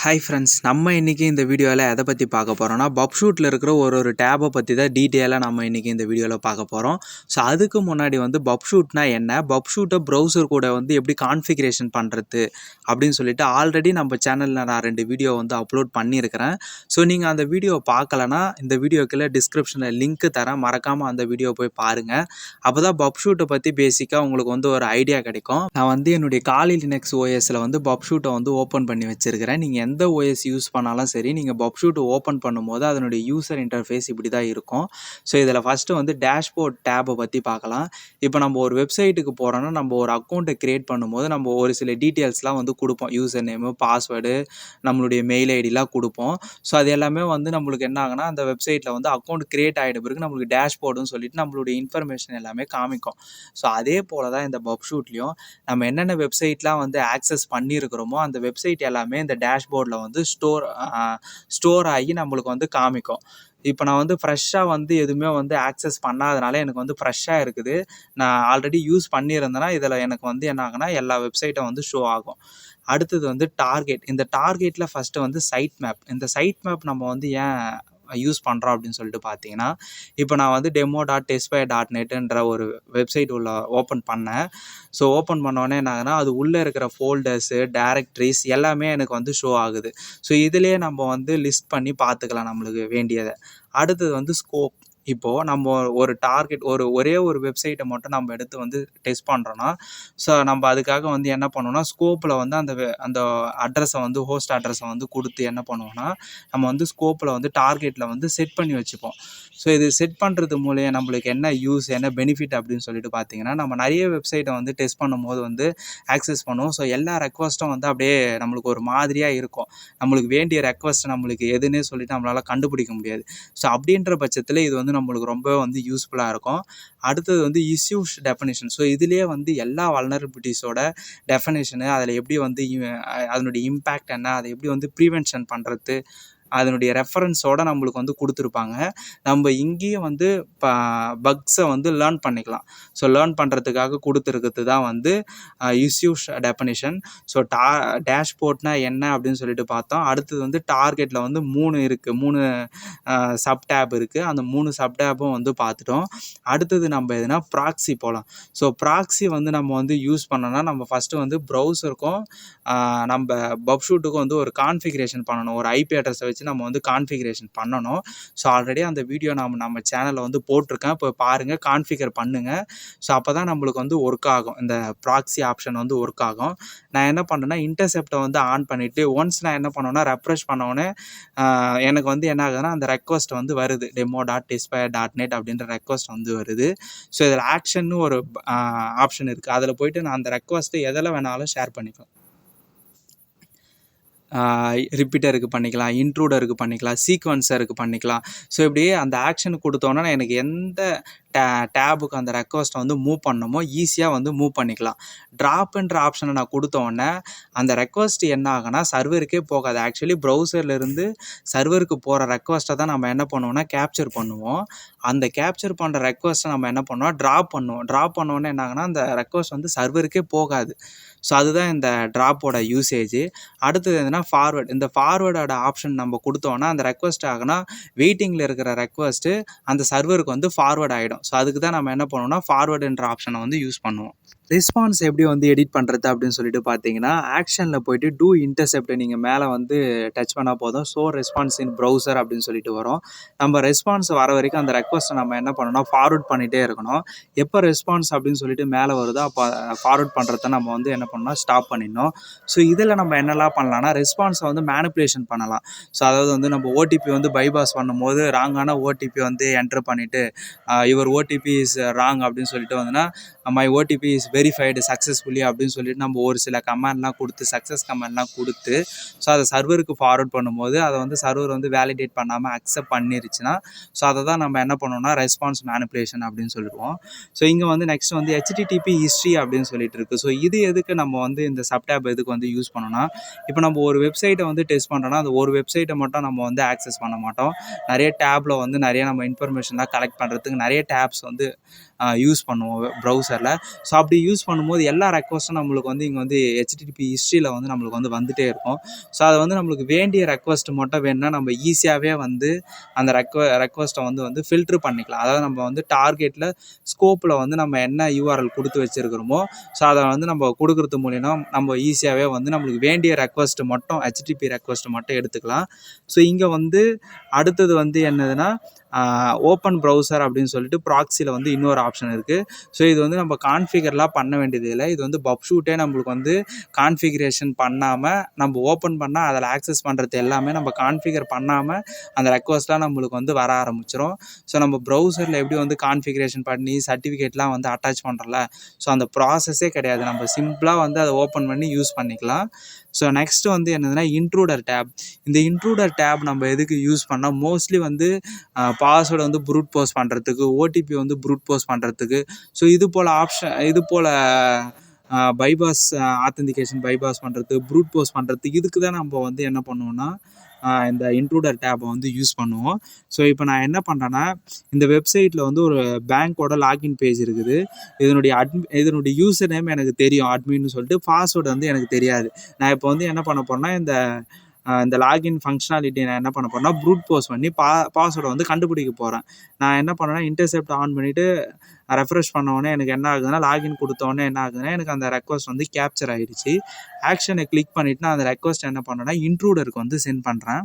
Hi friends, நம்ம இன்றைக்கி இந்த வீடியோவில் எதை பற்றி பார்க்க போகிறோம்னா, பப்ஷூட்டில் இருக்கிற ஒரு டேபை பற்றி தான் டீட்டெயிலாக நம்ம இன்றைக்கி இந்த வீடியோவில் பார்க்க போகிறோம். ஸோ அதுக்கு முன்னாடி பப்ஷூட்னா என்ன, பப்ஷூட்டை ப்ரௌசர் கூட எப்படி கான்ஃபிகரேஷன் பண்ணுறது அப்படின்னு சொல்லிட்டு ஆல்ரெடி நம்ம சேனலில் நான் 2 வீடியோ அப்லோட் பண்ணியிருக்கிறேன். ஸோ நீங்கள் அந்த வீடியோ பார்க்கலன்னா இந்த வீடியோக்குள்ள டிஸ்கிரிப்ஷனில் லிங்க் தரேன், மறக்காமல் அந்த வீடியோ போய் பாருங்கள். அப்போ தான் பப்ஷூட்டை பற்றி பேசிக்காக உங்களுக்கு ஒரு ஐடியா கிடைக்கும். நான் என்னுடைய காலி லினக்ஸ் ஓஎஸில் பப்ஷூட்டை ஓப்பன் பண்ணி வச்சுருக்கிறேன். நீங்கள் எந்த ஓஎஸ் யூஸ் பண்ணாலும் சரி, நீங்கள் பப்ஷூட் ஓப்பன் பண்ணும்போது அதனுடைய யூசர் இன்டர்ஃபேஸ் இப்படி தான் இருக்கும். ஸோ இதில் ஃபஸ்ட்டு டேஷ்போர்ட் டேபை பற்றி பார்க்கலாம். இப்போ நம்ம ஒரு வெப்சைட்டுக்கு போகிறோன்னா, நம்ம ஒரு அக்கௌண்ட்டை க்ரியேட் பண்ணும்போது நம்ம ஒரு சில டீட்டெயில்ஸ்லாம் கொடுப்போம். யூசர் நேமு, பாஸ்வேர்டு, நம்மளுடைய மெயில் ஐடிலாம் கொடுப்போம். ஸோ அது எல்லாமே நம்மளுக்கு என்ன ஆகுனா, அந்த வெப்சைட்டில் அக்கௌண்ட் க்ரியேட் ஆகிட்ட பிறகு நம்மளுக்கு டேஷ்போர்டுன்னு சொல்லிட்டு நம்மளுடைய இன்ஃபர்மேஷன் எல்லாமே காமிக்கும். ஸோ அதே போல் தான் இந்த பப்ஷூட்லேயும் நம்ம என்னென்ன வெப்சைட்லாம் ஆக்சஸ் பண்ணியிருக்கிறோமோ அந்த வெப்சைட் எல்லாமே இந்த டேஷ்போர்டில் ஸ்டோர் ஆகி நம்மளுக்கு காமிக்கும். இப்போ நான் ஃப்ரெஷ்ஷாக எதுவுமே ஆக்சஸ் பண்ணாதனால எனக்கு ஃப்ரெஷ்ஷாக இருக்குது. நான் ஆல்ரெடி யூஸ் பண்ணியிருந்தேன்னா இதில் எனக்கு என்ன ஆகுனா எல்லா வெப்சைட்டும் ஷோ ஆகும். அடுத்தது டார்கெட். இந்த டார்கெட்டில் ஃபஸ்ட்டு சைட் மேப். இந்த சைட் மேப் நம்ம ஏன் யூஸ் பண்ணுறோம் அப்படின்னு சொல்லிட்டு பார்த்தீங்கன்னா, இப்போ நான் demo.testfire.netன்ற ஒரு வெப்சைட் ஓப்பன் பண்ணேன். ஸோ ஓப்பன் பண்ணோடனே என்ன ஆகுனா, அது உள்ளே இருக்கிற ஃபோல்டர்ஸு, டைரக்டரிஸ் எல்லாமே எனக்கு ஷோ ஆகுது. ஸோ இதிலேயே நம்ம லிஸ்ட் பண்ணி பார்த்துக்கலாம் நம்மளுக்கு வேண்டியதை. அடுத்தது ஸ்கோப். இப்போது நம்ம ஒரு டார்கெட் ஒரே ஒரு வெப்சைட்டை மட்டும் நம்ம எடுத்து டெஸ்ட் பண்ணுறோன்னா, ஸோ நம்ம அதுக்காக என்ன பண்ணுவோம்னா, ஸ்கோப்பில் அந்த அட்ரஸை ஹோஸ்ட் அட்ரஸை கொடுத்து என்ன பண்ணுவோம்னா, நம்ம ஸ்கோப்பில் டார்கெட்டில் செட் பண்ணி வச்சுப்போம். ஸோ இது செட் பண்ணுறது மூலியம் நம்மளுக்கு என்ன யூஸ், என்ன பெனிஃபிட் அப்படின்னு சொல்லிட்டு பார்த்தீங்கன்னா, நம்ம நிறைய வெப்சைட்டை டெஸ்ட் பண்ணும்போது ஆக்சஸ் பண்ணுவோம். ஸோ எல்லா ரெக்வஸ்ட்டும் அப்படியே நம்மளுக்கு ஒரு மாதிரியாக இருக்கும். நம்மளுக்கு வேண்டிய ரெக்வஸ்ட் நம்மளுக்கு எதுன்னே சொல்லிட்டு நம்மளால் கண்டுபிடிக்க முடியாது. ஸோ அப்படின்ற பட்சத்தில் இது நம்மளுக்கு ரொம்ப யூஸ்ஃபுல்லாக இருக்கும். அடுத்தது இஷ்யூஸ் டெஃபனிஷன். ஸோ இதுலேயே எல்லா வல்னரபிலிட்டிஸோட டெஃபனிஷனு, அதில் எப்படி அதனுடைய இம்பேக்ட் என்ன, அதை எப்படி ப்ரிவென்ஷன் பண்ணுறது, அதனுடைய ரெஃபரன்ஸோடு நம்மளுக்கு கொடுத்துருப்பாங்க. நம்ம இங்கேயும் பக்ஸை லேர்ன் பண்ணிக்கலாம். ஸோ லேர்ன் பண்ணுறதுக்காக கொடுத்துருக்கிறது தான் இஷ்யூஸ் டெஃபனிஷன். ஸோ டேஷ்போர்ட்னா என்ன அப்படின்னு சொல்லிட்டு பார்த்தோம். அடுத்தது டார்கெட்டில் 3 இருக்குது, 3 சப் டேப் இருக்குது. அந்த 3 சப் டேப்பும் பார்த்துட்டோம். அடுத்தது நம்ம எதுனா ப்ராக்ஸி போகலாம். ஸோ ப்ராக்ஸி நம்ம யூஸ் பண்ணோன்னா, நம்ம ஃபஸ்ட்டு ப்ரௌசருக்கும் நம்ம பப்ஷூட்டுக்கும் ஒரு கான்ஃபிகரேஷன் பண்ணணும். ஒரு ஐபி அட்ரஸை வச்சு நம்ம கான்ஃபிகரேஷன் பண்ணணும். ஸோ ஆல்ரெடி அந்த வீடியோ நம்ம சேனலில் போட்டிருக்கேன். இப்போ பாருங்கள், கான்ஃபிகர் பண்ணுங்கள். ஸோ அப்போ தான் நம்மளுக்கு ஒர்க் ஆகும். இந்த ப்ராக்ஸி ஆப்ஷன் ஒர்க் ஆகும். நான் என்ன பண்ணுறேன்னா, இன்டர்செப்டை ஆன் பண்ணிவிட்டு ஒன்ஸ் நான் என்ன பண்ணுவேன்னா, ரெஃப்ரெஷ் பண்ணோடனே எனக்கு என்ன ஆகுதுன்னா, அந்த ரெக்வஸ்ட் வருது, demo.testfire.net அப்படின்ற ரெக்வஸ்ட் வருது. ஸோ இதில் ஆக்ஷன்னு ஒரு ஆப்ஷன் இருக்குது. அதில் போய்ட்டு நான் அந்த ரெக்வஸ்ட்டை எதில் வேணாலும் ஷேர் பண்ணிப்பேன். ரிப்பீட்டருக்கு பண்ணிக்கலாம், இன்ட்ரூடருக்கு பண்ணிக்கலாம், சீக்வன்சருக்கு பண்ணிக்கலாம். ஸோ இப்படியே அந்த ஆக்ஷன் கொடுத்தோன்னா எனக்கு எந்த டேபுக்கு அந்த ரெக்வஸ்ட்டை மூவ் பண்ணணுமோ ஈஸியாக மூவ் பண்ணிக்கலாம். ட்ராப்ன்ற ஆப்ஷனை நான் கொடுத்தோடனே அந்த ரெக்வஸ்ட் என்ன ஆகுனா சர்வருக்கே போகாது. ஆக்சுவலி ப்ரௌசர்லேருந்து சர்வருக்கு போகிற ரெக்வஸ்ட்டை தான் நம்ம என்ன பண்ணுவோம்னா கேப்சர் பண்ணுவோம். அந்த கேப்சர் பண்ணுற ரெக்வஸ்ட்டை நம்ம என்ன பண்ணுவோம், ட்ராப் பண்ணுவோம். ட்ராப் பண்ணோன்னே என்ன ஆகுனா அந்த ரெக்வஸ்ட் சர்வருக்கே போகாது. ஸோ அதுதான் இந்த ட்ராப்போட யூசேஜ். அடுத்தது என்னன்னா ஃபார்வர்ட். இந்த ஃபார்வர்டோட ஆப்ஷன் நம்ம கொடுத்தோன்னா அந்த ரெக்வஸ்ட் ஆகுனா வெயிட்டிங்கில் இருக்கிற ரெக்வஸ்ட்டு அந்த சர்வருக்கு ஃபார்வர்ட் ஆகிடும். ஸோ அதுக்கு தான் நம்ம என்ன பண்ணுவோம்னா ஃபார்வர்டுன்ற ஆப்ஷனை யூஸ் பண்ணுவோம். ரெஸ்பான்ஸ் எப்படி எடிட் பண்ணுறது அப்படின்னு சொல்லிட்டு பார்த்தீங்கன்னா, ஆக்ஷனில் போய்ட்டு டூ இன்டர்செப்ட் நீங்கள் மேலே டச் பண்ணால் போதும். ஷோ ரெஸ்பான்ஸ் இன் ப்ரௌசர் அப்படின்னு சொல்லிட்டு வரும். நம்ம ரெஸ்பான்ஸ் வர வரைக்கும் அந்த ரெக்வஸ்ட்டை நம்ம என்ன பண்ணணும்னா ஃபார்வர்ட் பண்ணிகிட்டே இருக்கணும். எப்போ ரெஸ்பான்ஸ் அப்படின்னு சொல்லிட்டு மேலே வருதோ அப்போ ஃபார்வர்ட் பண்ணுறத நம்ம என்ன பண்ணணும்னா ஸ்டாப் பண்ணிடணும். ஸோ இதில் நம்ம என்னெல்லாம் பண்ணலாம்னா, ரெஸ்பான்ஸை மேனிப்புலேஷன் பண்ணலாம். ஸோ அதாவது நம்ம ஓடிபி பைபாஸ் பண்ணும்போது ராங்கான ஓடிபி என்டர் பண்ணிவிட்டு யுவர் ஓடிபி இஸ் ராங் அப்படின்னு சொல்லிட்டு my OTP is verified successfully அப்படின்னு சொல்லிட்டு நம்ம ஒரு சில கமெண்ட்லாம் கொடுத்து சக்ஸஸ் கமெண்ட்லாம் கொடுத்து ஸோ அதை சர்வருக்கு ஃபார்வர்ட் பண்ணும்போது அதை சர்வர் வேலிடேட் பண்ணாமல் அக்செப்ட் பண்ணிருச்சுன்னா ஸோ அதை தான் நம்ம என்ன பண்ணோம்னா ரெஸ்பான்ஸ் மேனிப்புலேஷன் அப்படின்னு சொல்லிடுவோம். ஸோ இங்கே நெக்ஸ்ட் HTTP ஹிஸ்ட்ரி அப்படின்னு சொல்லிட்டு இருக்குது. ஸோ இது எதுக்கு நம்ம இந்த சப்டேப் எதுக்கு யூஸ் பண்ணோம்னா, இப்போ நம்ம ஒரு வெப்சைட்டை டெஸ்ட் பண்ணுறோன்னா அந்த ஒரு வெப்சைட்டை மட்டும் நம்ம ஆக்சஸ் பண்ண மாட்டோம். நிறைய டேப்பில் நிறைய நம்ம இன்ஃபர்மேஷன்லாம் கலெக்ட் பண்ணுறதுக்கு நிறைய டேப்ஸ் யூஸ் பண்ணுவோம் ப்ரௌசரில். ப்ரௌசரில். ஸோ அப்படி யூஸ் பண்ணும்போது எல்லா ரெக்வஸ்ட்டும் நம்மளுக்கு வந்து இங்கே வந்து HTTP ஹிஸ்ட்ரியில் வந்து நம்மளுக்கு வந்து வந்துகிட்டே இருக்கும். ஸோ அதை வந்து நம்மளுக்கு வேண்டிய ரெக்வஸ்ட் மட்டும் வேணும்னா நம்ம ஈஸியாகவே வந்து அந்த ரெக்வஸ்ட்டை வந்து ஃபில்ட்ரு பண்ணிக்கலாம். அதாவது நம்ம வந்து டார்கெட்டில் ஸ்கோப்பில் வந்து நம்ம என்ன URL கொடுத்து வச்சுருக்கிறோமோ ஸோ அதை வந்து நம்ம கொடுக்குறது மூலிமா நம்ம ஈஸியாகவே வந்து நம்மளுக்கு வேண்டிய ரெக்வஸ்ட் மட்டும் HTTP ரெக்வஸ்ட் மட்டும் எடுத்துக்கலாம். ஸோ இங்கே வந்து அடுத்தது வந்து என்னதுன்னா ஓப்பன் ப்ரௌசர் அப்படின்னு சொல்லிட்டு ப்ராக்ஸியில் வந்து இன்னொரு ஆப்ஷன் இருக்குது. ஸோ இது வந்து நம்ம கான்ஃபிகர்லாம் பண்ண வேண்டியது இல்லை. இது வந்து பப்ஷூட்டே நம்மளுக்கு வந்து கான்ஃபிகரேஷன் பண்ணாமல் நம்ம ஓப்பன் பண்ணால் அதில் ஆக்சஸ் பண்ணுறது எல்லாமே நம்ம கான்ஃபிகர் பண்ணாமல் அந்த ரெக்வஸ்ட்லாம் நம்மளுக்கு வந்து வர ஆரம்பிச்சிடும். ஸோ நம்ம ப்ரௌசரில் எப்படி வந்து கான்ஃபிகரேஷன் பண்ணி சர்டிஃபிகேட்லாம் வந்து அட்டாச் பண்ணுறோம்ல, ஸோ அந்த ப்ராசஸே கிடையாது. நம்ம சிம்பிளாக வந்து அதை ஓப்பன் பண்ணி யூஸ் பண்ணிக்கலாம். ஸோ நெக்ஸ்ட்டு வந்து என்னதுன்னா இன்ட்ரூடர் டேப். இந்த இன்ட்ரூடர் டேப் நம்ம எதுக்கு யூஸ் பண்ணால் மோஸ்ட்லி வந்து பாஸ்வேர்டு வந்து ப்ரூட் போஸ்ட் பண்ணுறதுக்கு, OTP வந்து ப்ரூட் போஸ்ட் பண்ணுறதுக்கு, ஸோ இது போல் பைபாஸ் ஆத்தென்டிகேஷன் பைபாஸ் பண்ணுறது, ப்ரூட் போஸ்ட் பண்ணுறதுக்கு இதுக்கு தான் நம்ம வந்து என்ன பண்ணுவோம்னா இந்த இன்ட்ரூடர் டேப்பை வந்து யூஸ் பண்ணுவோம். ஸோ இப்போ நான் என்ன பண்ணுறேன்னா இந்த வெப்சைட்டில் வந்து ஒரு பேங்க்கோட லாகின் பேஜ் இருக்குது. இதனுடைய யூசர் நேம் எனக்கு தெரியும் அட்மின்னு சொல்லிட்டு, பாஸ்வேர்டு வந்து எனக்கு தெரியாது. நான் இப்போ வந்து என்ன பண்ண போகிறேன்னா இந்த லாகின் ஃபங்க்ஷனாலிட்டி நான் என்ன பண்ண போகிறேன்னா ப்ரூட் போஸ்ட் பண்ணி பாஸ்வேர்டை வந்து கண்டுபிடிக்க போகிறேன். நான் என்ன பண்ணேன்னா இன்டர்செப்ட் ஆன் பண்ணிவிட்டு ரெஃப்ரெஷ் பண்ணோடனே எனக்கு என்ன ஆகுதுன்னா லாகின் கொடுத்தோடனே என்ன ஆகுதுன்னா எனக்கு அந்த ரெக்வஸ்ட் வந்து கேப்சர் ஆகிடுச்சு. ஆக்ஷனை கிளிக் பண்ணிவிட்டு நான் அந்த ரெக்வஸ்ட் என்ன பண்ணேன்னா இன்ட்ரூடருக்கு வந்து சென்ட் பண்ணுறேன்.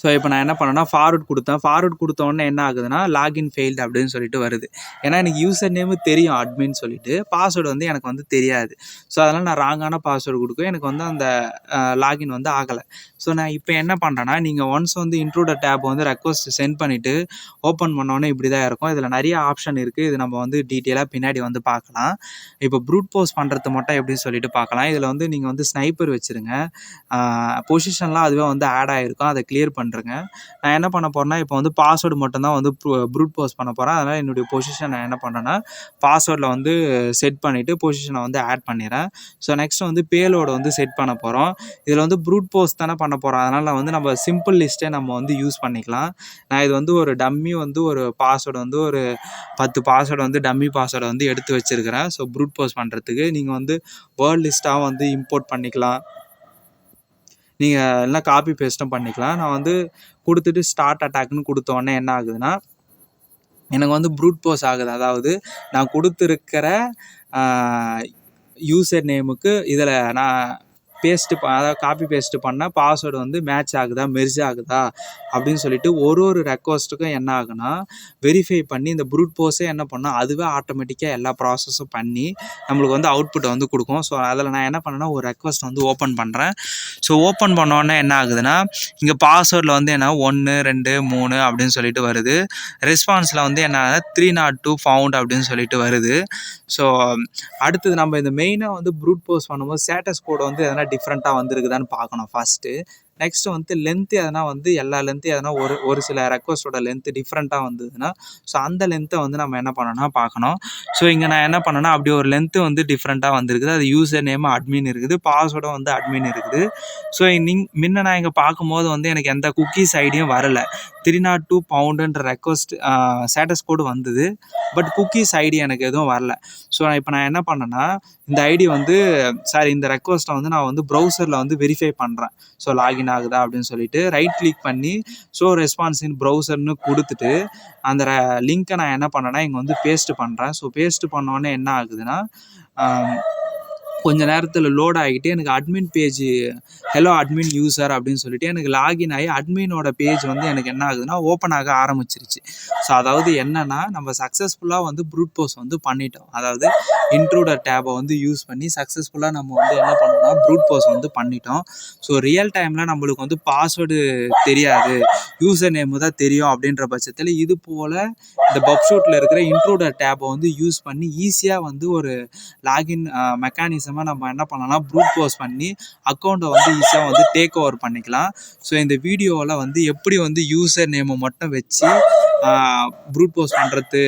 ஸோ இப்போ நான் என்ன பண்ணேன்னா ஃபார்வர்ட் கொடுத்தோடனே என்ன ஆகுதுன்னா லாகின் ஃபெயில்டு அப்படின்னு சொல்லிட்டு வருது. ஏன்னா எனக்கு யூசர் நேமு தெரியும் அட்மின்னு சொல்லிட்டு, பாஸ்வேர்டு வந்து எனக்கு வந்து தெரியாது. ஸோ அதனால் நான் ராங்கான பாஸ்வேர்டு கொடுக்க எனக்கு வந்து அந்த லாகின் வந்து ஆகலை. ஸோ நான் இப்போ என்ன பண்ணுறேன்னா நீங்கள் ஒன்ஸ் வந்து இன்ட்ரூடர் டேப் வந்து ரெக்வஸ்ட் சென்ட் பண்ணிவிட்டு ஓப்பன் பண்ணோன்னே இப்படி தான் இருக்கும். இதில் நிறைய ஆப்ஷன் இருக்குது. இது நம்ம வந்து டீட்டெயிலாக பின்னாடி வந்து பார்க்கலாம். இப்போ ப்ரூட் போஸ்ட் பண்ணுறது மட்டும் எப்படின்னு சொல்லிட்டு பார்க்கலாம். இதில் வந்து நீங்கள் வந்து ஸ்னைப்பர் வச்சுருங்க. பொசிஷன்லாம் அதுவே வந்து ஆட் ஆகிருக்கும். அதை கிளியர் பண்ணுறேங்க. நான் என்ன பண்ண போகிறேன்னா இப்போ வந்து பாஸ்வேர்டு மட்டும்தான் வந்து ப்ரூட் போஸ்ட் பண்ண போகிறேன். அதனால் என்னுடைய பொசிஷன் நான் என்ன பண்ணுறேன்னா பாஸ்வேர்டில் வந்து செட் பண்ணிவிட்டு பொசிஷனை வந்து ஆட் பண்ணிடுறேன். ஸோ நெக்ஸ்ட் வந்து பேலோடு வந்து செட் பண்ண போகிறோம். இதில் வந்து ப்ரூட் போஸ்ட் தானே பண்ண போகிறோம். அதனால் வந்து நம்ம சிம்பிள் லிஸ்ட்டே நம்ம வந்து யூஸ் பண்ணிக்கலாம். நான் இது வந்து ஒரு டம்மி வந்து ஒரு பாஸ்வேர்டு வந்து ஒரு 10 பாஸ்வேர்டு வந்து டம்மி பாஸ்வேர்டை வந்து எடுத்து வச்சுருக்கிறேன். ஸோ ப்ரூட் போஸ்ட் பண்ணுறதுக்கு நீங்கள் வந்து வேர்ட் லிஸ்ட்டாக வந்து இம்போர்ட் பண்ணிக்கலாம். நீங்கள் எல்லாம் காப்பி பேஸ்ட்டும் பண்ணிக்கலாம். நான் வந்து கொடுத்துட்டு ஸ்டார்ட் அட்டாக்னு கொடுத்தோடனே என்ன ஆகுதுன்னா எனக்கு வந்து ப்ரூட் போஸ்ட் ஆகுது. அதாவது நான் கொடுத்துருக்கிற யூசர் நேமுக்கு இதில் நான் அதாவது காப்பி பேஸ்ட்டு பண்ணால் பாஸ்வேர்டு வந்து மேட்ச் ஆகுதா மெர்ஜ் ஆகுதா அப்படின்னு சொல்லிட்டு ஒரு ரெக்வஸ்ட்டுக்கும் என்ன ஆகுனா வெரிஃபை பண்ணி இந்த ப்ரூட் போஸ்ட்டே என்ன பண்ணால் அதுவே ஆட்டோமேட்டிக்காக எல்லா ப்ராசஸும் பண்ணி நம்மளுக்கு வந்து அவுட்புட்டை வந்து கொடுக்கும். ஸோ அதில் நான் என்ன பண்ணேன்னா ஒரு ரெக்வஸ்ட் வந்து ஓப்பன் பண்ணுறேன். ஸோ ஓப்பன் பண்ணோடனே என்ன ஆகுதுன்னா இங்கே பாஸ்வேர்டில் வந்து என்ன 1 2 3 அப்படின்னு சொல்லிட்டு வருது. ரெஸ்பான்ஸில் வந்து என்ன 302 ஃபவுண்ட் அப்படின்னு சொல்லிட்டு வருது. ஸோ அடுத்தது நம்ம இந்த மெயினாக வந்து ப்ரூட் போஸ்ட் பண்ணும்போது ஸ்டேட்டஸ் கோடு வந்து எதனா டிஃப்ரெண்ட்டாக வந்துருக்குதான்னு பார்க்கணும் ஃபஸ்ட்டு. நெக்ஸ்ட்டு வந்து லென்த்து எதனா வந்து எல்லா லென்த்து எதனா ஒரு சில ரெக்வஸ்ட்டோட லென்த்து டிஃப்ரெண்ட்டாக வந்ததுன்னா ஸோ அந்த லென்த்தை வந்து நம்ம என்ன பண்ணணும்னா பார்க்கணும். ஸோ இங்கே நான் என்ன பண்ணேன்னா அப்படி ஒரு லென்த்து வந்து டிஃப்ரெண்ட்டாக வந்திருக்குது. அது யூசர் நேம் அட்மின் இருக்குது, பாஸ்வேர்டும் வந்து அட்மின் இருக்குது. ஸோ முன்ன நான் இங்கே பார்க்கும்போது வந்து எனக்கு எந்த குக்கீஸ் ஐடியும் வரலை. 302 பவுண்டுன்ற ரெக்வஸ்ட் ஸ்டேட்டஸ் கோடு வந்தது. பட் குக்கீஸ் ஐடி எனக்கு எதுவும் வரல. ஸோ இப்போ நான் என்ன பண்ணேன்னா இந்த ஐடி வந்து இந்த ரெக்வஸ்ட்டை வந்து நான் வந்து ப்ரௌசரில் வந்து வெரிஃபை பண்ணுறேன். ஸோ லாகின் ஆகுதா அப்படின்னு சொல்லிட்டு ரைட் கிளிக் பண்ணி ஷோ ரெஸ்பான்ஸ் இன் ப்ரௌசர்னு கொடுத்துட்டு அந்த லிங்க்கை நான் என்ன பண்ணேன்னா இங்கே வந்து பேஸ்ட்டு பண்ணுறேன். ஸோ பேஸ்ட்டு பண்ணோடனே என்ன ஆகுதுன்னா கொஞ்ச நேரத்தில் லோட் ஆகிட்டு எனக்கு admin page hello admin user அப்படின்னு சொல்லிட்டு எனக்கு லாகின் ஆகி அட்மினோட பேஜ் வந்து எனக்கு என்ன ஆகுதுன்னா ஓப்பன் ஆக ஆரம்பிச்சிருச்சு. ஸோ அதாவது என்னென்னா நம்ம சக்ஸஸ்ஃபுல்லாக வந்து ப்ரூட் போஸ்ட் வந்து பண்ணிட்டோம். அதாவது இன்ட்ரூடர் டேபை வந்து யூஸ் பண்ணி சக்ஸஸ்ஃபுல்லாக நம்ம வந்து என்ன பண்ணோம்னா ப்ரூட் போஸ்ட் வந்து பண்ணிட்டோம். ஸோ ரியல் டைமில் நம்மளுக்கு வந்து பாஸ்வேர்டு தெரியாது, யூசர் நேம் தான் தெரியும் அப்படின்ற பட்சத்தில் இது போல் இந்த பப்ஷூட்டில் இருக்கிற இன்ட்ரூடர் டேபை வந்து யூஸ் பண்ணி ஈஸியாக வந்து ஒரு லாகின் மெக்கானிசமாக நம்ம என்ன பண்ணலாம் ப்ரூட் போஸ்ட் பண்ணி அக்கௌண்ட்டை வந்து ஈஸியாக வந்து டேக் ஓவர் பண்ணிக்கலாம். ஸோ இந்த வீடியோவில் வந்து எப்படி வந்து யூசர் நேமை மட்டும் வச்சு ப்ரூட் போஸ்ட் பண்ணுறது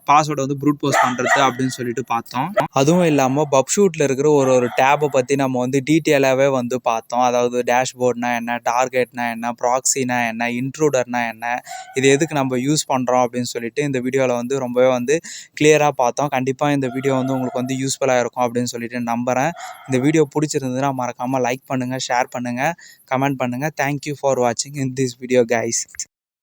பாஸ்வேர்டை வந்து ப்ரூட் போஸ்ட் பண்ணுறது அப்படின்னு சொல்லிட்டு பார்த்தோம். அதுவும் இல்லாமல் பப்ஷூட்டில் இருக்கிற ஒரு டேப்பை பற்றி நம்ம வந்து டீட்டெயிலாகவே வந்து பார்த்தோம். அதாவது டேஷ்போர்ட்னா என்ன, டார்கெட்னா என்ன, ப்ராக்ஸினா என்ன, இன்ட்ரூடர்னா என்ன, இது எதுக்கு நம்ம யூஸ் பண்ணுறோம் அப்படின்னு சொல்லிட்டு இந்த வீடியோவில் வந்து ரொம்பவே வந்து கிளியராக பார்த்தோம். கண்டிப்பாக இந்த வீடியோ வந்து உங்களுக்கு வந்து யூஸ்ஃபுல்லாக இருக்கும் அப்படின்னு சொல்லிட்டு நம்புகிறேன். இந்த வீடியோ பிடிச்சிருந்ததுன்னா மறக்காமல் லைக் பண்ணுங்கள், ஷேர் பண்ணுங்கள், கமெண்ட் பண்ணுங்கள். தேங்க்யூ ஃபார் வாட்சிங் இன் திஸ் வீடியோ கைஸ்.